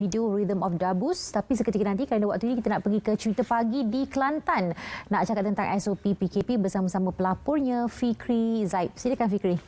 Video Rhythm of Dabus, tapi seketika nanti kerana waktu ini kita nak pergi ke cerita pagi di Kelantan. Nak cakap tentang SOP PKP bersama-sama pelapornya Fikri Zaib. Silakan Fikri.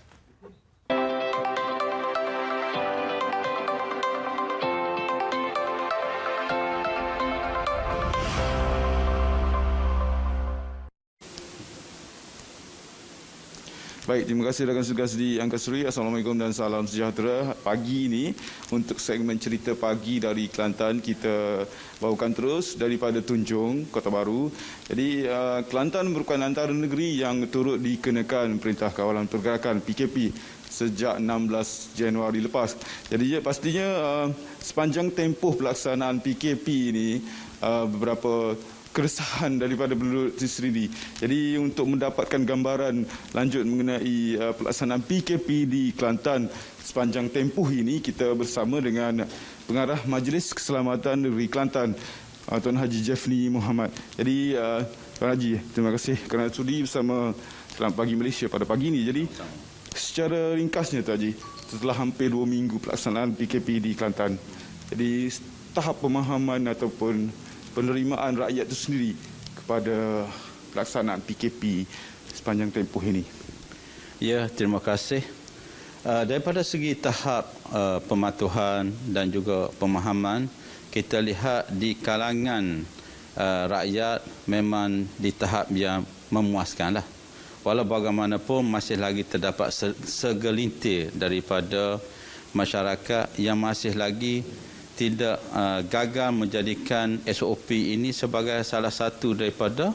Baik, terima kasih rakan segas di Angkasa. Assalamualaikum dan salam sejahtera. Pagi ini untuk segmen cerita pagi dari Kelantan kita bawakan terus daripada Tunjung, Kota Baru. Jadi Kelantan merupakan antara negeri yang turut dikenakan Perintah Kawalan Pergerakan PKP sejak 16 Januari lepas. Jadi pastinya sepanjang tempoh pelaksanaan PKP ini beberapa keresahan daripada penduduk itu sendiri. Jadi untuk mendapatkan gambaran lanjut mengenai pelaksanaan PKP di Kelantan sepanjang tempoh ini, kita bersama dengan Pengarah Majlis Keselamatan Negeri Kelantan, Tuan Haji Jeffni Muhammad. Jadi Tuan Haji, terima kasih kerana sudi bersama Selamat Pagi Malaysia pada pagi ini. Jadi secara ringkasnya Tuan Haji, setelah hampir 2 minggu pelaksanaan PKP di Kelantan, jadi tahap pemahaman ataupun penerimaan rakyat itu sendiri kepada pelaksanaan PKP sepanjang tempoh ini. Ya, terima kasih. Daripada segi tahap pematuhan dan juga pemahaman, kita lihat di kalangan rakyat memang di tahap yang memuaskanlah. Walau bagaimanapun masih lagi terdapat segelintir daripada masyarakat yang masih lagi tidak gagal menjadikan SOP ini sebagai salah satu daripada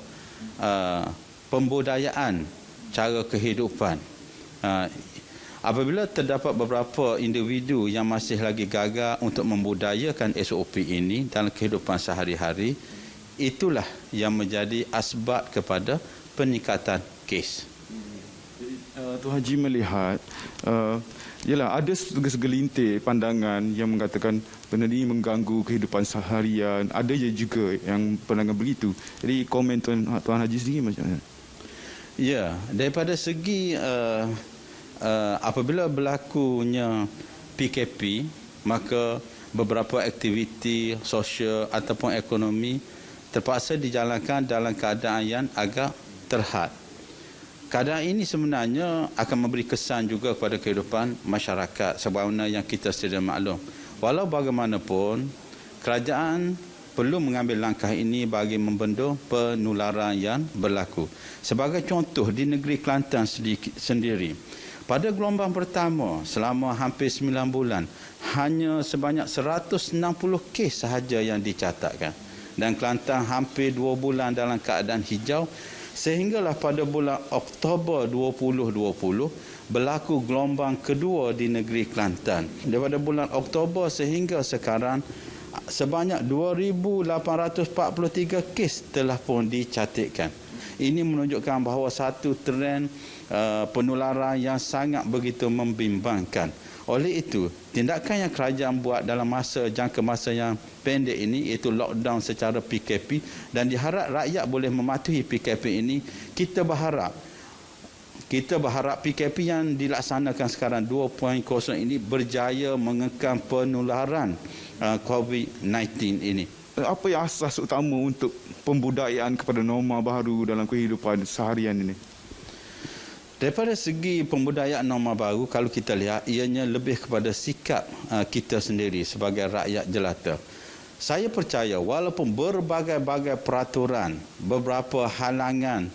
pembudayaan cara kehidupan. Apabila terdapat beberapa individu yang masih lagi gagal untuk membudayakan SOP ini dalam kehidupan sehari-hari, itulah yang menjadi asbab kepada peningkatan kes. Tuan Haji melihat ialah ada segelintir pandangan yang mengatakan benda ini mengganggu kehidupan seharian. Ada juga yang pandangan begitu. Jadi komen Tuan Haji sendiri macam mana? Ya, daripada segi apabila berlakunya PKP, maka beberapa aktiviti sosial ataupun ekonomi terpaksa dijalankan dalam keadaan yang agak terhad. Keadaan ini sebenarnya akan memberi kesan juga kepada kehidupan masyarakat sebagaimana yang kita sedia maklum. Walau bagaimanapun, kerajaan perlu mengambil langkah ini bagi membendung penularan yang berlaku. Sebagai contoh, di negeri Kelantan sendiri, pada gelombang pertama selama hampir 9 bulan, hanya sebanyak 160 kes sahaja yang dicatatkan. Dan Kelantan hampir 2 bulan dalam keadaan hijau, sehinggalah pada bulan Oktober 2020 berlaku gelombang kedua di negeri Kelantan. Daripada bulan Oktober sehingga sekarang, sebanyak 2,843 kes telah pun dicatatkan. Ini menunjukkan bahawa satu trend penularan yang sangat begitu membimbangkan. Oleh itu, tindakan yang kerajaan buat dalam jangka masa yang pendek ini, iaitu lockdown secara PKP, dan diharap rakyat boleh mematuhi PKP ini. Kita berharap PKP yang dilaksanakan sekarang 2.0 ini berjaya mengekang penularan COVID-19 ini. Apa yang asas utama untuk pembudayaan kepada norma baru dalam kehidupan seharian ini? Daripada segi pembudayaan norma baru, kalau kita lihat, ianya lebih kepada sikap kita sendiri sebagai rakyat jelata. Saya percaya walaupun berbagai-bagai peraturan, beberapa halangan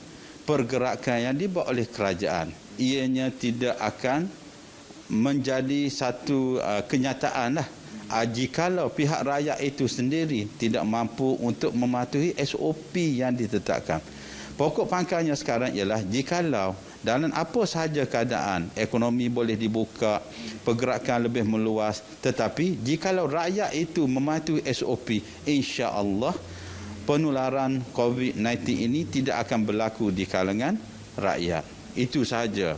pergerakan yang dibuat oleh kerajaan, ianya tidak akan menjadi satu kenyataan lah. Jikalau pihak rakyat itu sendiri tidak mampu untuk mematuhi SOP yang ditetapkan. Pokok pangkalnya sekarang ialah jikalau dalam apa sahaja keadaan, ekonomi boleh dibuka, pergerakan lebih meluas, tetapi jikalau rakyat itu mematuhi SOP, insya-Allah penularan COVID-19 ini tidak akan berlaku di kalangan rakyat. Itu sahaja.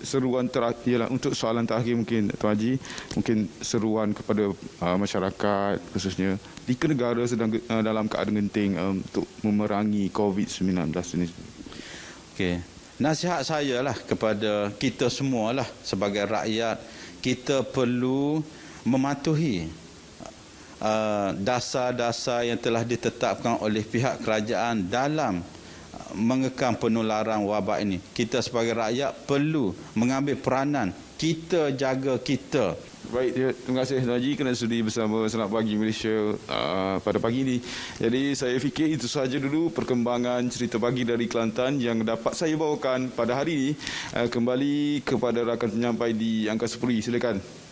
Seruan terakhir untuk soalan terakhir mungkin Tuan Haji, mungkin seruan kepada masyarakat khususnya jika negara sedang dalam keadaan genting untuk memerangi COVID-19 ini. Okey. Nasihat saya lah kepada kita semua lah sebagai rakyat, kita perlu mematuhi dasar-dasar yang telah ditetapkan oleh pihak kerajaan dalam mengekang penularan wabak ini. Kita sebagai rakyat perlu mengambil peranan. Kita jaga kita. Baik, terima kasih Tuan Haji kerana sudi bersama Selamat Pagi Malaysia pada pagi ini. Jadi saya fikir itu sahaja dulu perkembangan cerita pagi dari Kelantan yang dapat saya bawakan pada hari ini. Kembali kepada rakan penyampai di Angkasa Puri. Silakan.